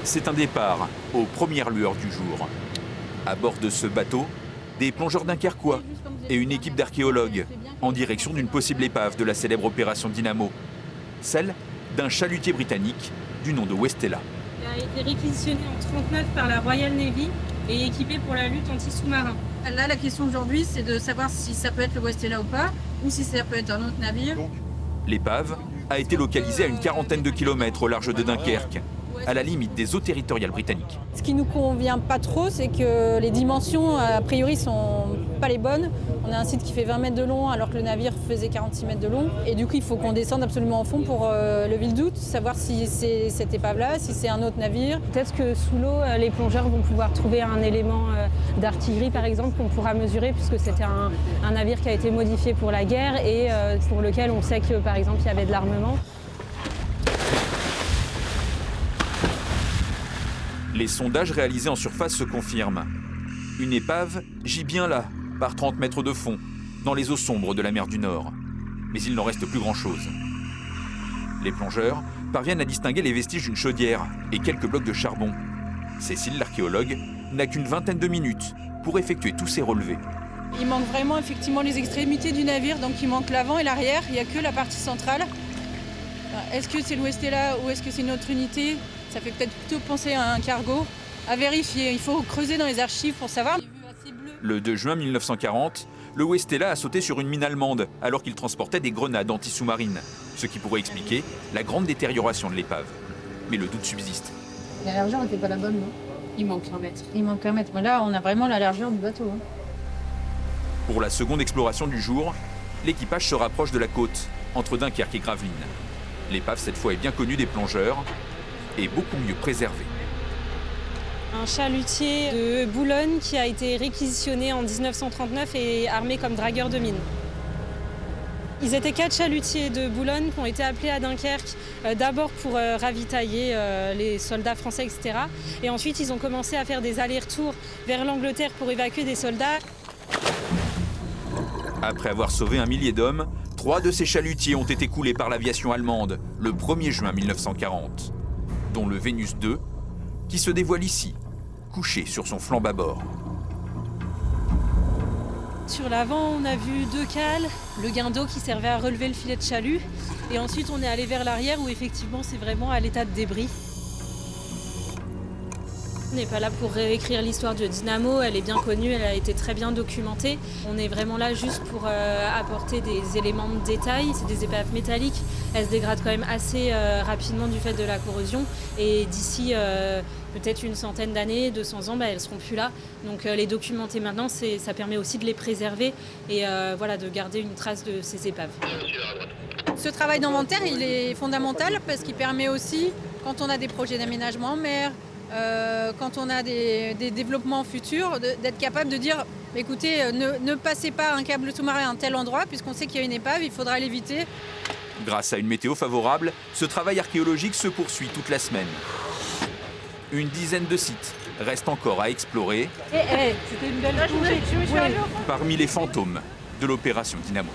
C'est un départ aux premières lueurs du jour. À bord de ce bateau, des plongeurs dunkerquois et une équipe d'archéologues en direction d'une possible épave de la célèbre opération Dynamo, celle d'un chalutier britannique du nom de Westella. Il a été réquisitionné en 1939 par la Royal Navy et équipé pour la lutte anti-sous-marin. Là, la question aujourd'hui, c'est de savoir si ça peut être le Westella ou pas, ou si ça peut être un autre navire. L'épave a été localisée à une quarantaine de kilomètres au large de Dunkerque, à la limite des eaux territoriales britanniques. Ce qui nous convient pas trop, c'est que les dimensions, a priori, sont pas les bonnes. On a un site qui fait 20 mètres de long, alors que le navire faisait 46 mètres de long. Et du coup, il faut qu'on descende absolument en fond pour lever le doute, savoir si c'est cette épave-là, si c'est un autre navire. Peut-être que sous l'eau, les plongeurs vont pouvoir trouver un élément d'artillerie, par exemple, qu'on pourra mesurer, puisque c'était un navire qui a été modifié pour la guerre et pour lequel on sait que, par exemple, il y avait de l'armement. Les sondages réalisés en surface se confirment. Une épave gît bien là, par 30 mètres de fond, dans les eaux sombres de la mer du Nord. Mais il n'en reste plus grand-chose. Les plongeurs parviennent à distinguer les vestiges d'une chaudière et quelques blocs de charbon. Cécile, l'archéologue, n'a qu'une vingtaine de minutes pour effectuer tous ces relevés. Il manque vraiment effectivement les extrémités du navire, donc il manque l'avant et l'arrière, il n'y a que la partie centrale. Est-ce que c'est le Westella ou est-ce que c'est une autre unité? Ça fait peut-être plutôt penser à un cargo. À vérifier, il faut creuser dans les archives pour savoir. Le 2 juin 1940, le Westella a sauté sur une mine allemande alors qu'il transportait des grenades anti-sous-marines, ce qui pourrait expliquer la grande détérioration de l'épave. Mais le doute subsiste. La largeur n'était pas la bonne, non? Il manque 1 mètre. Il manque 1 mètre. Mais là, on a vraiment la largeur du bateau. Pour la seconde exploration du jour, l'équipage se rapproche de la côte, entre Dunkerque et Gravelines. L'épave, cette fois, est bien connue des plongeurs et beaucoup mieux préservée. Un chalutier de Boulogne qui a été réquisitionné en 1939 et armé comme dragueur de mines. Ils étaient 4 chalutiers de Boulogne qui ont été appelés à Dunkerque, d'abord pour ravitailler les soldats français, etc. Et ensuite, ils ont commencé à faire des allers-retours vers l'Angleterre pour évacuer des soldats. Après avoir sauvé 1 millier d'hommes, 3 de ces chalutiers ont été coulés par l'aviation allemande le 1er juin 1940, dont le Vénus II, qui se dévoile ici, couché sur son flanc bâbord. Sur l'avant, on a vu 2 cales, le guindeau qui servait à relever le filet de chalut. Et ensuite, on est allé vers l'arrière où effectivement, c'est vraiment à l'état de débris. On n'est pas là pour réécrire l'histoire de Dynamo, elle est bien connue, elle a été très bien documentée. On est vraiment là juste pour apporter des éléments de détail. C'est des épaves métalliques, elles se dégradent quand même assez rapidement du fait de la corrosion. Et d'ici peut-être une centaine d'années, 200 ans, elles ne seront plus là. Donc les documenter maintenant, ça permet aussi de les préserver et voilà, de garder une trace de ces épaves. Ce travail d'inventaire, il est fondamental parce qu'il permet aussi, quand on a des projets d'aménagement en mer, quand on a des développements futurs, d'être capable de dire écoutez, ne passez pas un câble sous-marin à un tel endroit, puisqu'on sait qu'il y a une épave, il faudra l'éviter. Grâce à une météo favorable, ce travail archéologique se poursuit toute la semaine. Une dizaine de sites restent encore à explorer C'était une belle plongée. parmi les fantômes de l'opération Dynamo.